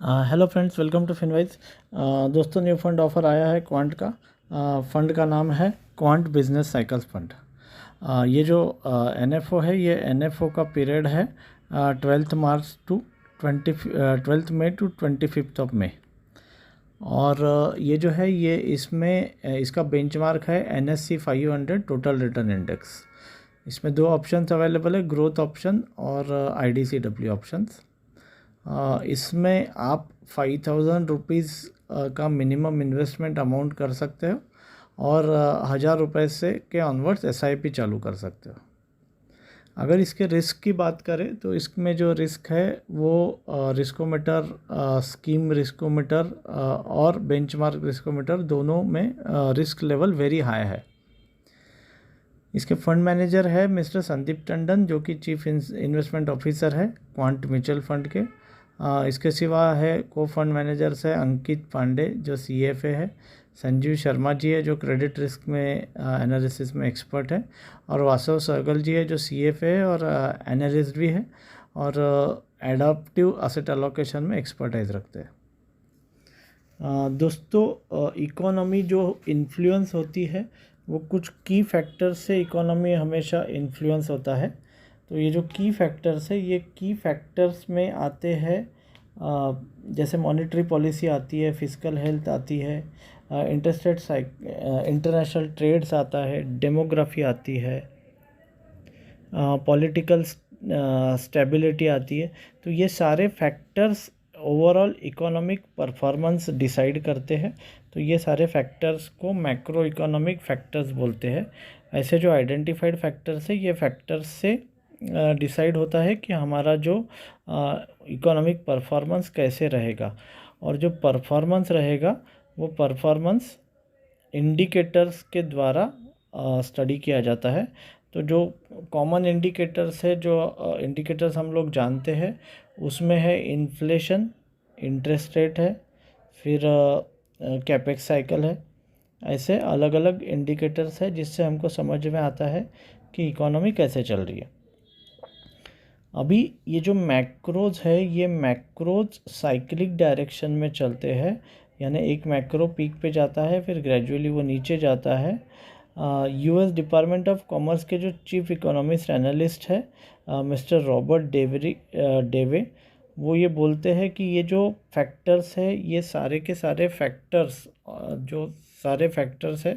Hello friends, welcome to Finwise. दोस्तों, new fund offer आया है क्वांट का। फंड का नाम है क्वांट बिजनेस साइकिल्स फंड। ये जो एनएफओ है, ये एनएफओ का पीरियड है 12 मार्च टू 12 मई टू 25 मई। और ये जो है, ये इसमें इसका बेंचमार्क है NSE 500 टोटल रिटर्न इंडेक्स। इसमें दो ऑप्शंस अवेलेबल है, ग्रोथ ऑप्शन और IDCW ऑप्शंस। इसमें आप 5,000 रुपीज़ का मिनिमम इन्वेस्टमेंट अमाउंट कर सकते हो और 1,000 रुपये से के ऑनवर्ड्स SIP चालू कर सकते हो। अगर इसके रिस्क की बात करें तो इसमें जो रिस्क है वो रिस्कोमीटर, स्कीम रिस्कोमीटर और बेंचमार्क रिस्कोमीटर दोनों में रिस्क लेवल वेरी हाई है। इसके फंड मैनेजर है मिस्टर संदीप टंडन, जो कि चीफ इन्वेस्टमेंट ऑफिसर है क्वांट म्यूचुअल फंड के। इसके सिवा है को फंड मैनेजर्स है अंकित पांडे, जो CFA है, संजीव शर्मा जी है, जो क्रेडिट रिस्क में एनालिसिस में एक्सपर्ट है, और वासव सहगल जी है, जो CFA है और एनालिस्ट भी है, और एडाप्टिव एसेट एलोकेशन में एक्सपर्टाइज रखते हैं। दोस्तों, इकोनॉमी जो इन्फ्लुएंस होती है वो कुछ की फैक्टर्स से इकोनॉमी हमेशा इन्फ्लुएंस होता है। तो ये जो की फैक्टर्स है, ये की फैक्टर्स में आते हैं जैसे मॉनेटरी पॉलिसी आती है, फिस्कल हेल्थ आती है, इंटरेस्ट रेट, इंटरनेशनल ट्रेड्स आता है, डेमोग्राफी आती है, पॉलिटिकल स्टेबिलिटी आती है। तो ये सारे factors overall economic performance decide करते हैं। तो ये सारे फैक्टर्स को मैक्रो इकोनॉमिक फैक्टर्स बोलते हैं। ऐसे जो आइडेंटिफाइड फैक्टर्स है, ये फैक्टर्स से डिसाइड होता है कि हमारा जो इकोनॉमिक परफॉर्मेंस कैसे रहेगा। और जो परफॉर्मेंस रहेगा वो परफॉर्मेंस इंडिकेटर्स के द्वारा स्टडी किया जाता है। तो जो कॉमन इंडिकेटर्स है, जो इंडिकेटर्स हम लोग जानते हैं, उसमें है इन्फ्लेशन, इंटरेस्ट रेट है, फिर कैपेक्स साइकिल है। ऐसे अलग अलग इंडिकेटर्स है जिससे हमको समझ में आता है कि इकोनॉमी कैसे चल रही है। अभी ये जो मैक्रोज है, ये मैक्रोज साइक्लिक डायरेक्शन में चलते हैं, यानी एक मैक्रो पीक पे जाता है, फिर ग्रेजुअली वो नीचे जाता है। US डिपार्टमेंट ऑफ कॉमर्स के जो चीफ इकोनॉमिस्ट एनालिस्ट है मिस्टर रॉबर्ट डेवे, वो ये बोलते हैं कि ये जो फैक्टर्स है, ये सारे के सारे फैक्टर्स जो सारे फैक्टर्स है,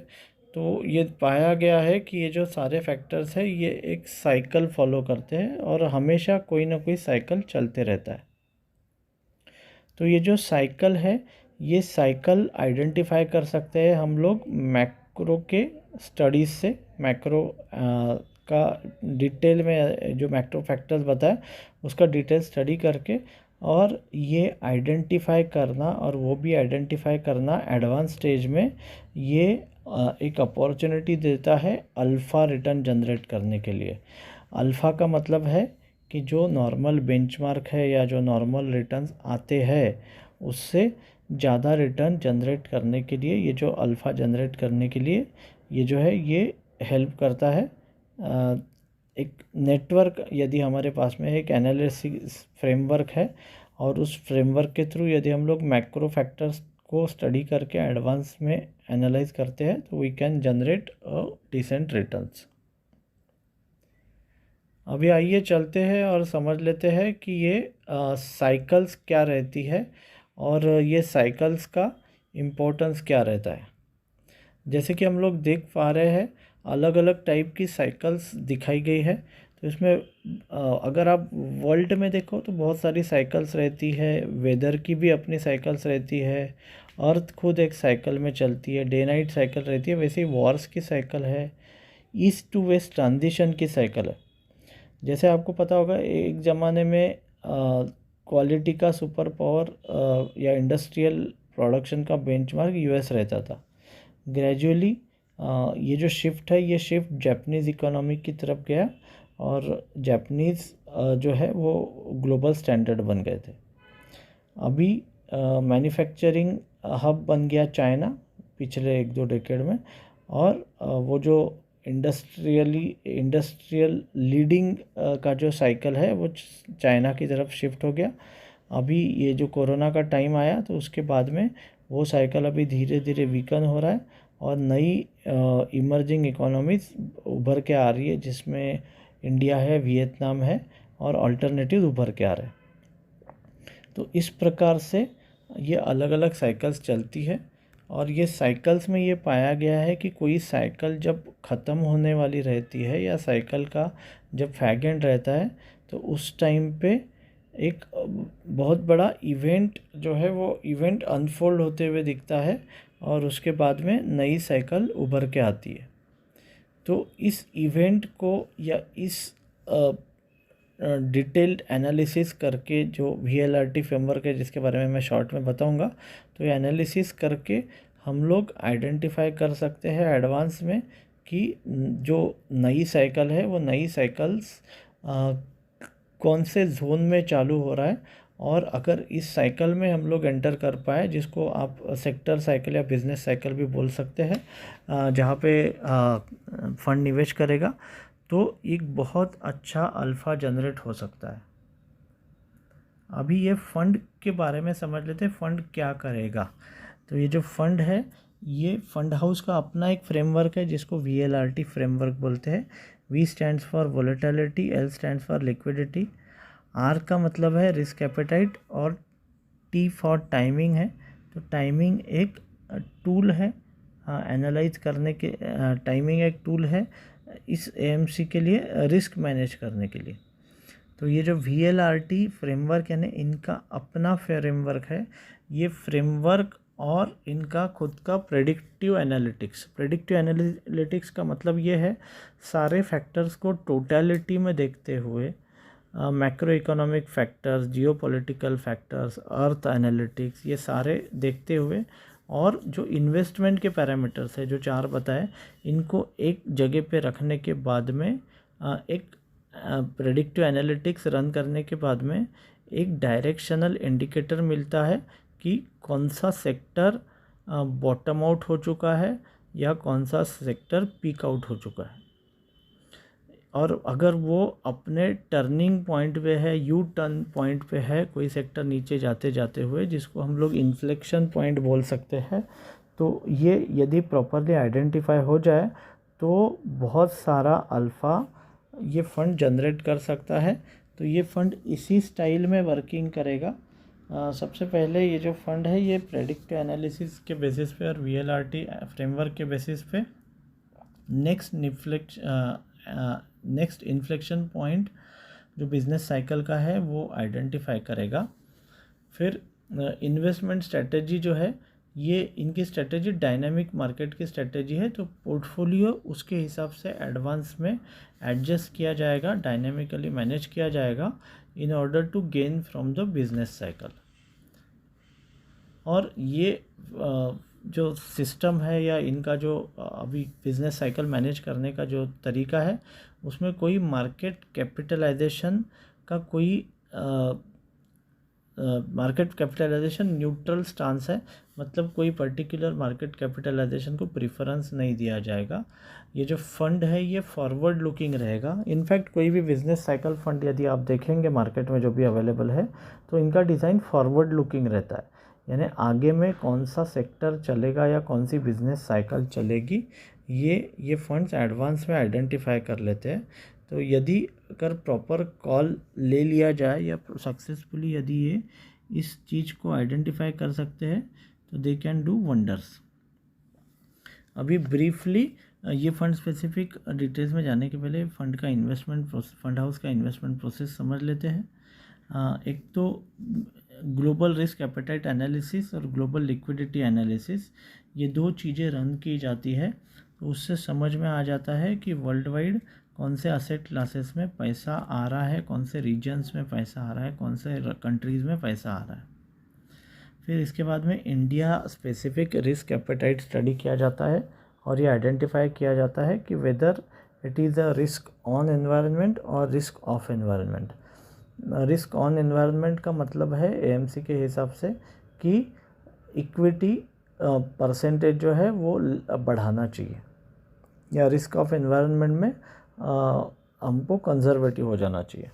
तो ये पाया गया है कि ये जो सारे फैक्टर्स है, ये एक साइकिल फॉलो करते हैं और हमेशा कोई ना कोई साइकिल चलते रहता है। तो ये जो साइकिल है, ये साइकिल आइडेंटिफाई कर सकते हैं हम लोग मैक्रो के स्टडीज़ से। मैक्रो का डिटेल में जो मैक्रो फैक्टर्स बताया उसका डिटेल स्टडी करके, और ये आइडेंटिफाई करना, और वो भी आइडेंटिफाई करना एडवांस स्टेज में, ये एक अपॉर्चुनिटी देता है अल्फ़ा रिटर्न जनरेट करने के लिए। अल्फ़ा का मतलब है कि जो नॉर्मल बेंचमार्क है या जो नॉर्मल रिटर्न्स आते हैं, उससे ज़्यादा रिटर्न जनरेट करने के लिए, ये जो अल्फ़ा जनरेट करने के लिए ये जो है, ये हेल्प करता है। एक नेटवर्क यदि हमारे पास में एक एनालिसिस फ्रेमवर्क है, और उस फ्रेमवर्क के थ्रू यदि हम लोग मैक्रो फैक्टर्स को स्टडी करके एडवांस में एनालाइज करते हैं, तो we can generate decent returns. अभी आइए चलते हैं और समझ लेते हैं कि ये साइकिल्स क्या रहती है और ये साइकिल्स का इम्पोर्टेंस क्या रहता है। जैसे कि हम लोग देख पा रहे हैं, अलग अलग टाइप की साइकिल्स दिखाई गई है। तो इसमें अगर आप वर्ल्ड में देखो तो बहुत सारी साइकिल्स रहती है, वेदर की भी अपनी साइकिल्स रहती है, अर्थ खुद एक साइकिल में चलती है, डे नाइट साइकिल रहती है, वैसे ही वॉर्स की साइकिल है, ईस्ट टू वेस्ट ट्रांजिशन की साइकिल है। जैसे आपको पता होगा, एक ज़माने में क्वालिटी का सुपर पावर या इंडस्ट्रियल प्रोडक्शन का बेंचमार्क US रहता था। ग्रेजुअली ये जो शिफ्ट है, ये शिफ्ट जापानीज़ इकोनॉमी की तरफ गया, और जापानीज़ जो है वो ग्लोबल स्टैंडर्ड बन गए थे। अभी मैन्युफैक्चरिंग हब बन गया चाइना पिछले 1-2 डेकेड में, और वो जो इंडस्ट्रियल लीडिंग का जो साइकिल है वो चाइना की तरफ शिफ्ट हो गया। अभी ये जो कोरोना का टाइम आया तो उसके बाद में वो साइकिल अभी धीरे धीरे वीकन हो रहा है और नई इमर्जिंग इकोनॉमीज उभर के आ रही है, जिसमें इंडिया है, वियतनाम है और अल्टरनेटिव उभर के आ रहे हैं। तो इस प्रकार से ये अलग अलग साइकिल्स चलती है और ये साइकिल्स में ये पाया गया है कि कोई साइकिल जब ख़त्म होने वाली रहती है या साइकिल का जब फैग एंड रहता है तो उस टाइम पे एक बहुत बड़ा इवेंट जो है वो इवेंट अनफोल्ड होते हुए दिखता है और उसके बाद में नई साइकिल उभर के आती है। तो इस इवेंट को या इस डिटेल्ड एनालिसिस करके जो VLRT फ्रेमवर्क है जिसके बारे में मैं शॉर्ट में बताऊंगा, तो ये एनालिसिस करके हम लोग आइडेंटिफाई कर सकते हैं एडवांस में कि जो नई साइकिल है वो नई साइकिल्स कौन से जोन में चालू हो रहा है, और अगर इस साइकिल में हम लोग एंटर कर पाए, जिसको आप सेक्टर साइकिल या बिजनेस साइकिल भी बोल सकते हैं, जहाँ पे फंड निवेश करेगा, तो एक बहुत अच्छा अल्फ़ा जनरेट हो सकता है। अभी ये फंड के बारे में समझ लेते हैं, फंड क्या करेगा। तो ये जो फंड है, ये फंड हाउस का अपना एक फ्रेमवर्क है जिसको VLRT फ्रेमवर्क बोलते हैं। V stands for volatility, L stands for liquidity, R का मतलब है रिस्क एपेटाइट और T फॉर टाइमिंग है। तो टाइमिंग एक टूल है एनालाइज करने के, टाइमिंग एक टूल है इस AMC के लिए रिस्क मैनेज करने के लिए। तो ये जो VLRT फ्रेमवर्क यानी इनका अपना फ्रेमवर्क है, ये फ्रेमवर्क और इनका खुद का प्रेडिक्टिव एनालिटिक्स का मतलब ये है सारे फैक्टर्स को टोटलिटी में देखते हुए, macro economic factors, geopolitical factors, अर्थ एनालिटिक्स, ये सारे देखते हुए और जो इन्वेस्टमेंट के पैरामीटर्स है जो 4 बताए, इनको एक जगह पे रखने के बाद में एक प्रेडिक्टिव एनालिटिक्स रन करने के बाद में एक डायरेक्शनल इंडिकेटर मिलता है कि कौन सा सेक्टर बॉटम आउट हो चुका है या कौन सा सेक्टर पीक आउट हो चुका है। और अगर वो अपने टर्निंग पॉइंट पे है, यू टर्न पॉइंट पे है, कोई सेक्टर नीचे जाते जाते हुए, जिसको हम लोग इन्फ्लेक्शन पॉइंट बोल सकते हैं, तो ये यदि प्रॉपरली आइडेंटिफाई हो जाए तो बहुत सारा अल्फ़ा ये फंड जनरेट कर सकता है। तो ये फंड इसी स्टाइल में वर्किंग करेगा। सबसे पहले ये जो फंड है ये प्रेडिक्टिव एनालिसिस के बेसिस पे और VLRT फ्रेमवर्क के बेसिस पे नेक्स्ट इन्फ्लेक्शन पॉइंट जो बिजनेस साइकिल का है वो आइडेंटिफाई करेगा। फिर इन्वेस्टमेंट स्ट्रेटजी जो है, ये इनकी स्ट्रेटजी डायनामिक मार्केट की स्ट्रेटजी है, तो पोर्टफोलियो उसके हिसाब से एडवांस में एडजस्ट किया जाएगा, डायनामिकली मैनेज किया जाएगा in order to gain from the business cycle. और ये जो सिस्टम है या इनका जो अभी बिजनेस साइकिल मैनेज करने का जो तरीका है, उसमें कोई मार्केट कैपिटलाइजेशन का कोई मार्केट कैपिटलाइजेशन न्यूट्रल स्टांस है, मतलब कोई पर्टिकुलर मार्केट कैपिटलाइजेशन को प्रेफरेंस नहीं दिया जाएगा। ये जो फंड है ये फॉरवर्ड लुकिंग रहेगा। इनफैक्ट कोई भी बिजनेस साइकिल फंड यदि आप देखेंगे मार्केट में जो भी अवेलेबल है, तो इनका डिज़ाइन फॉरवर्ड लुकिंग रहता है, यानी आगे में कौन सा सेक्टर चलेगा या कौन सी बिजनेस साइकिल चलेगी, ये फंड्स एडवांस में आइडेंटिफाई कर लेते हैं। तो यदि अगर प्रॉपर कॉल ले लिया जाए या सक्सेसफुली यदि ये इस चीज़ को आइडेंटिफाई कर सकते हैं, तो दे कैन डू वंडर्स। अभी ब्रीफली ये फंड स्पेसिफिक डिटेल्स में जाने के पहले फंड हाउस का इन्वेस्टमेंट प्रोसेस समझ लेते हैं। एक तो ग्लोबल रिस्क एपेटाइट एनालिसिस और ग्लोबल लिक्विडिटी एनालिसिस, ये 2 चीज़ें रन की जाती है। तो उससे समझ में आ जाता है कि वर्ल्ड वाइड कौन से असेट क्लासेस में पैसा आ रहा है, कौन से रीजन्स में पैसा आ रहा है, कौन से कंट्रीज़ में पैसा आ रहा है। फिर इसके बाद में India specific risk appetite study किया जाता है और ये आइडेंटिफाई किया जाता है कि whether it is a risk on environment or risk of environment. Risk on environment का मतलब है AMC के हिसाब से कि इक्विटी परसेंटेज जो है वो बढ़ाना चाहिए, या रिस्क ऑफ एनवायरनमेंट में हमको कंजर्वेटिव हो जाना चाहिए।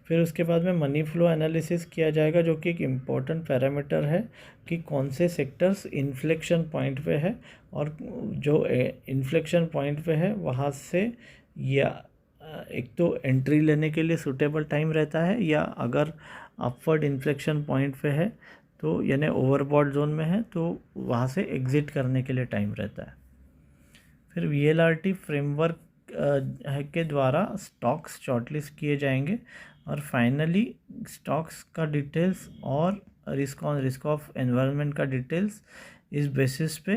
फिर उसके बाद में मनी फ्लो एनालिसिस किया जाएगा, जो कि एक इम्पॉर्टेंट पैरामीटर है कि कौन से सेक्टर्स इन्फ्लेक्शन पॉइंट पे है, और जो इन्फ्लेक्शन पॉइंट पे है वहाँ से या एक तो एंट्री लेने के लिए सूटेबल टाइम रहता है, या अगर अपवर्ड इन्फ्लेक्शन पॉइंट पे है तो यानी ओवरबॉट जोन में है तो वहाँ से एग्ज़िट करने के लिए टाइम रहता है। फिर VLRT फ्रेमवर्क के द्वारा स्टॉक्स शॉर्टलिस्ट किए जाएंगे, और फाइनली स्टॉक्स का डिटेल्स और रिस्क ऑफ एनवायरनमेंट का डिटेल्स इस बेसिस पे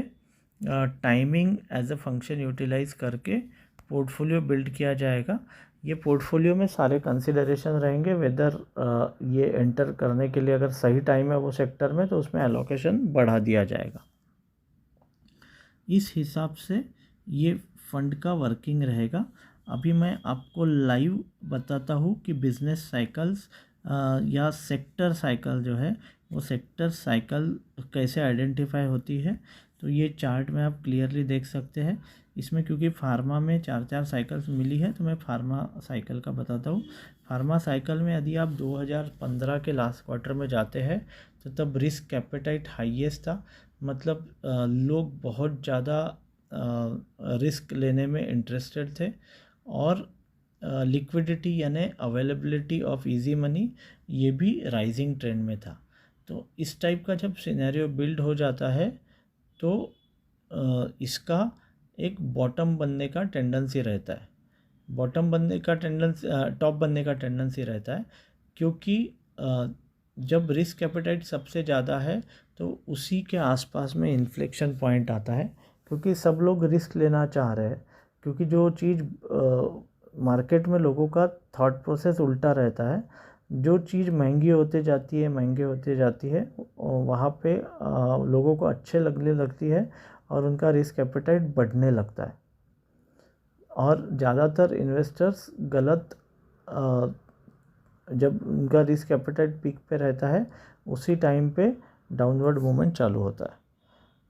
timing as a function utilise करके पोर्टफोलियो बिल्ड किया जाएगा। ये पोर्टफोलियो में सारे कंसिडरेशन रहेंगे, वेदर ये एंटर करने के लिए अगर सही टाइम है वो सेक्टर में तो उसमें एलोकेशन बढ़ा दिया जाएगा। इस हिसाब से ये फंड का वर्किंग रहेगा। अभी मैं आपको लाइव बताता हूँ कि बिजनेस साइकिल्स या सेक्टर साइकिल जो है वो सेक्टर साइकिल कैसे आइडेंटिफाई होती है। तो ये चार्ट में आप क्लियरली देख सकते हैं। इसमें क्योंकि फार्मा में 4 साइकिल्स मिली है तो मैं फार्मा साइकिल का बताता हूँ। फार्मा साइकिल में यदि आप 2015 के लास्ट क्वार्टर में जाते हैं तो तब रिस्क कैपिटाइट हाईएस्ट था, मतलब लोग बहुत ज़्यादा रिस्क लेने में इंटरेस्टेड थे, और लिक्विडिटी यानी अवेलेबिलिटी ऑफ इजी मनी ये भी राइजिंग ट्रेंड में था। तो इस टाइप का जब सिनेरियो बिल्ड हो जाता है तो इसका एक बॉटम बनने का टेंडेंसी रहता है, बॉटम बनने का टेंडेंसी टॉप बनने का टेंडेंसी रहता है, क्योंकि जब रिस्क एपेटाइट सबसे ज़्यादा है तो उसी के आसपास में इन्फ्लेक्शन पॉइंट आता है, क्योंकि सब लोग रिस्क लेना चाह रहे हैं। क्योंकि जो चीज़ मार्केट में लोगों का थॉट प्रोसेस उल्टा रहता है, जो चीज़ महंगी होते जाती है वहाँ पे लोगों को अच्छे लगने लगती है और उनका रिस्क एपेटाइट बढ़ने लगता है, और ज़्यादातर इन्वेस्टर्स गलत जब उनका रिस्क एपेटाइट पीक पे रहता है उसी टाइम पे डाउनवर्ड मूवमेंट चालू होता है।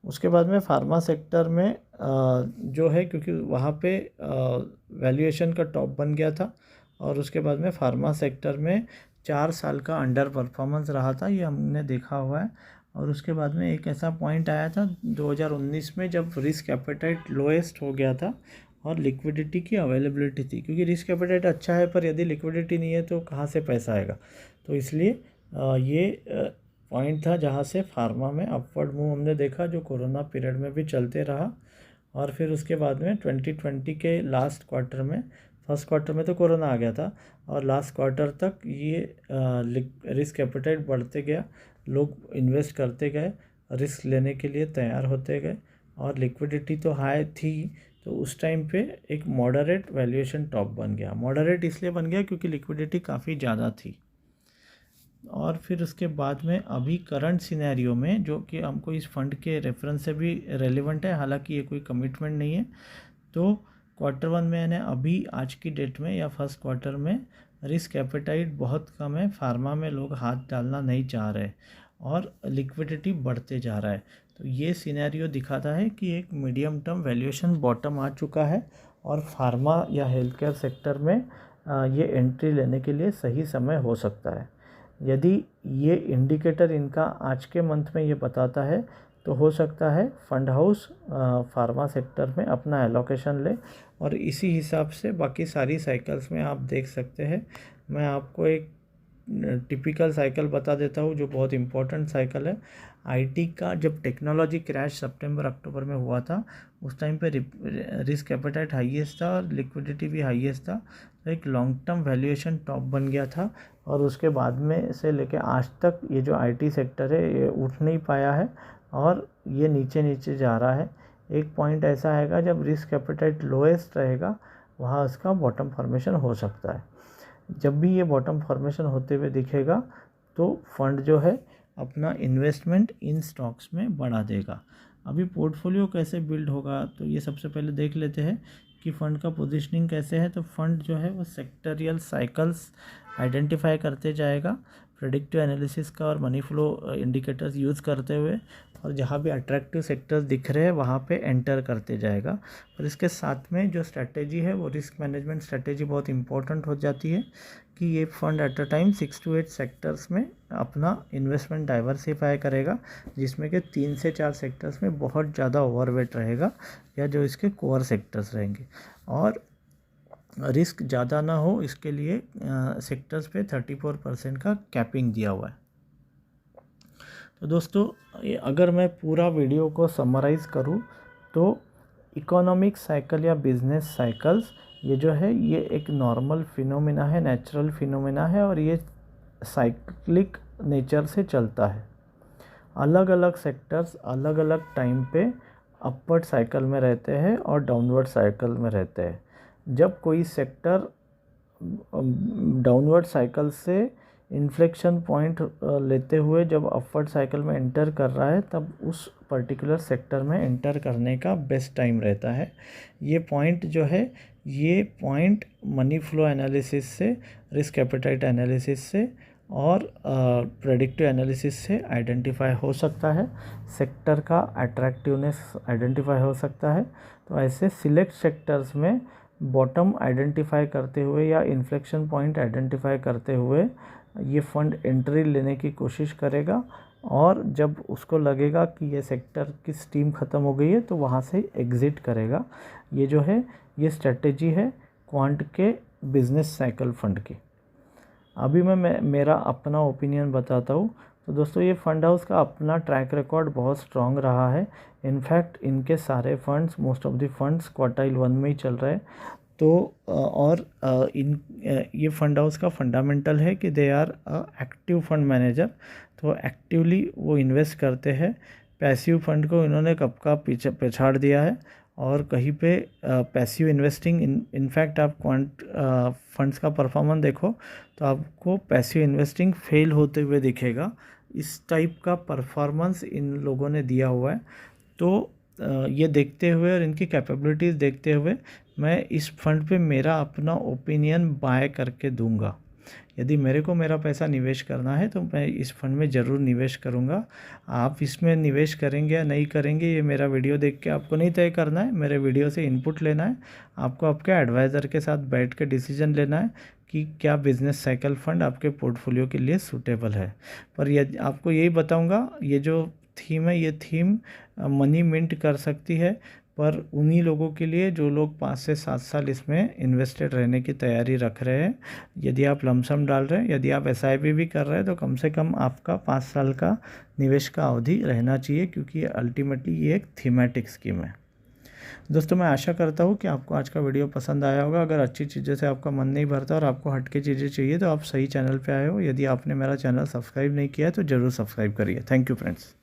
उसके बाद में फार्मा सेक्टर में जो है, क्योंकि वहाँ पे वैल्यूएशन का टॉप बन गया था, और उसके बाद में फार्मा सेक्टर में 4 साल का अंडर परफॉर्मेंस रहा था, ये हमने देखा हुआ है। और उसके बाद में एक ऐसा पॉइंट आया था 2019 में जब रिस्क एपेटाइट लोएस्ट हो गया था और लिक्विडिटी की अवेलेबिलिटी थी, क्योंकि रिस्क एपेटाइट अच्छा है पर यदि लिक्विडिटी नहीं है तो कहाँ से पैसा आएगा। तो इसलिए ये पॉइंट था जहाँ से फार्मा में अपवर्ड मूव हमने देखा, जो कोरोना पीरियड में भी चलते रहा। और फिर उसके बाद में 2020 के लास्ट क्वार्टर में, फर्स्ट क्वार्टर में तो कोरोना आ गया था, और लास्ट क्वार्टर तक ये रिस्क एपेटाइट बढ़ते गया, लोग इन्वेस्ट करते गए, रिस्क लेने के लिए तैयार होते गए, और लिक्विडिटी तो हाई थी, तो उस टाइम पे एक मॉडरेट वैल्यूएशन टॉप बन गया। मॉडरेट इसलिए बन गया क्योंकि लिक्विडिटी काफ़ी ज़्यादा थी। और फिर उसके बाद में अभी करंट सिनेरियो में, जो कि हमको इस फंड के रेफरेंस से भी रेलिवेंट है, हालांकि ये कोई कमिटमेंट नहीं है, तो Q1 में यानी अभी आज की डेट में या फर्स्ट क्वार्टर में रिस्क एपेटाइट बहुत कम है, फार्मा में लोग हाथ डालना नहीं चाह रहे और लिक्विडिटी बढ़ते जा रहा है। तो ये सिनेरियो दिखाता है कि एक मीडियम टर्म वैल्यूएशन बॉटम आ चुका है, और फार्मा या हेल्थ केयर सेक्टर में ये एंट्री लेने के लिए सही समय हो सकता है। यदि ये इंडिकेटर इनका आज के मंथ में ये बताता है तो हो सकता है फंड हाउस फार्मा सेक्टर में अपना एलोकेशन ले, और इसी हिसाब से बाकी सारी साइकिल्स में आप देख सकते हैं। मैं आपको एक टिपिकल साइकिल बता देता हूँ जो बहुत इम्पोर्टेंट साइकिल है। आईटी का जब टेक्नोलॉजी क्रैश सितंबर अक्टूबर में हुआ था, उस टाइम पे रिस्क एपेटाइट हाईएस्ट था और लिक्विडिटी भी हाईएस्ट था, तो एक लॉन्ग टर्म वैल्यूएशन टॉप बन गया था, और उसके बाद में से लेके आज तक ये जो आईटी सेक्टर है ये उठ नहीं पाया है और ये नीचे नीचे जा रहा है। एक पॉइंट ऐसा आएगा जब रिस्क एपेटाइट लोएस्ट रहेगा, वहाँ उसका बॉटम फॉर्मेशन हो सकता है। जब भी ये बॉटम फॉर्मेशन होते हुए दिखेगा तो फंड जो है अपना इन्वेस्टमेंट इन स्टॉक्स में बढ़ा देगा। अभी पोर्टफोलियो कैसे बिल्ड होगा, तो ये सबसे पहले देख लेते हैं कि फ़ंड का पोजीशनिंग कैसे है। तो फंड जो है वो सेक्टरियल साइकिल्स आइडेंटिफाई करते जाएगा प्रेडिक्टिव एनालिसिस का और मनी फ्लो इंडिकेटर्स यूज़ करते हुए, और जहाँ भी अट्रैक्टिव सेक्टर्स दिख रहे हैं वहाँ पे एंटर करते जाएगा। और इसके साथ में जो स्ट्रैटेजी है वो रिस्क मैनेजमेंट स्ट्रैटेजी बहुत इंपॉर्टेंट हो जाती है कि ये fund at a time 6 to 8 sectors में अपना इन्वेस्टमेंट डाइवर्सिफाई करेगा, जिसमें कि 3 से 4 सेक्टर्स में बहुत ज़्यादा ओवरवेट रहेगा या जो इसके कोर सेक्टर्स रहेंगे, और रिस्क ज़्यादा ना हो इसके लिए सेक्टर्स पे 34% का कैपिंग दिया हुआ है। तो दोस्तों अगर मैं पूरा वीडियो को समराइज़ करूँ तो इकोनॉमिक साइकिल या बिजनेस साइकिल्स ये जो है ये एक नॉर्मल फिनोमिना है, नेचुरल फिनोमिना है, और ये साइक्लिक नेचर से चलता है। अलग अलग सेक्टर्स अलग अलग टाइम पे अपवर्ड साइकिल में रहते हैं और डाउनवर्ड साइकिल में रहते हैं। जब कोई सेक्टर डाउनवर्ड साइकिल से इन्फ्लेक्शन पॉइंट लेते हुए जब अपवर्ड साइकिल में एंटर कर रहा है, तब उस पर्टिकुलर सेक्टर में एंटर करने का बेस्ट टाइम रहता है। ये पॉइंट जो है ये पॉइंट मनी फ्लो एनालिसिस से, रिस्क एपेटाइट एनालिसिस से और प्रेडिक्टिव एनालिसिस से आइडेंटिफाई हो सकता है। सेक्टर का अट्रैक्टिवनेस आइडेंटिफाई हो सकता है। तो ऐसे सिलेक्ट सेक्टर्स में बॉटम आइडेंटिफाई करते हुए या इन्फ्लेक्शन पॉइंट आइडेंटिफाई करते हुए ये फंड एंट्री लेने की कोशिश करेगा, और जब उसको लगेगा कि ये सेक्टर की स्टीम ख़त्म हो गई है तो वहाँ से एग्ज़िट करेगा। ये जो है ये स्ट्रेटेजी है क्वांट के बिजनेस साइकिल फंड की। अभी मैं मेरा अपना ओपिनियन बताता हूँ। तो दोस्तों ये फंड हाउस का अपना ट्रैक रिकॉर्ड बहुत स्ट्रॉन्ग रहा है। इनफैक्ट इनके सारे funds, most of the funds quartile 1 में ही चल रहे हैं। तो और ये फंड हाउस का फंडामेंटल है कि they are active fund manager. तो एक्टिवली वो इन्वेस्ट करते हैं। पैसिव फंड को इन्होंने कब का पीछे पछाड़ दिया है, और कहीं पे पैसिव इन्वेस्टिंग इनफैक्ट आप क्वांट फंड्स का परफॉर्मेंस देखो तो आपको पैसिव इन्वेस्टिंग फेल होते हुए दिखेगा। इस टाइप का परफॉर्मेंस इन लोगों ने दिया हुआ है। तो ये देखते हुए और इनकी कैपेबिलिटीज़ देखते हुए मैं इस फंड पे मेरा अपना ओपिनियन बाय करके दूंगा। यदि मेरे को मेरा पैसा निवेश करना है तो मैं इस फंड में ज़रूर निवेश करूंगा। आप इसमें निवेश करेंगे या नहीं करेंगे ये मेरा वीडियो देख के आपको नहीं तय करना है। मेरे वीडियो से इनपुट लेना है। आपको आपके एडवाइज़र के साथ बैठ के डिसीजन लेना है कि क्या बिजनेस साइकिल फंड आपके पोर्टफोलियो के लिए सूटेबल है। पर यदि आपको यही बताऊंगा, ये जो थीम है ये थीम मनी मिंट कर सकती है, पर उन्हीं लोगों के लिए जो लोग 5 से 7 साल इसमें इन्वेस्टेड रहने की तैयारी रख रहे हैं। यदि आप लमसम डाल रहे हैं, यदि आप SIP भी कर रहे हैं, तो कम से कम आपका 5 साल का निवेश का अवधि रहना चाहिए, क्योंकि अल्टीमेटली ये एक थीमेटिक स्कीम है। दोस्तों मैं आशा करता हूँ कि आपको आज का वीडियो पसंद आया होगा। अगर अच्छी चीज़ों से आपका मन नहीं भरता और आपको हटके चीज़ें चाहिए तो आप सही चैनल पे आए हो। यदि आपने मेरा चैनल सब्सक्राइब नहीं किया है तो ज़रूर सब्सक्राइब करिए। Thank you friends.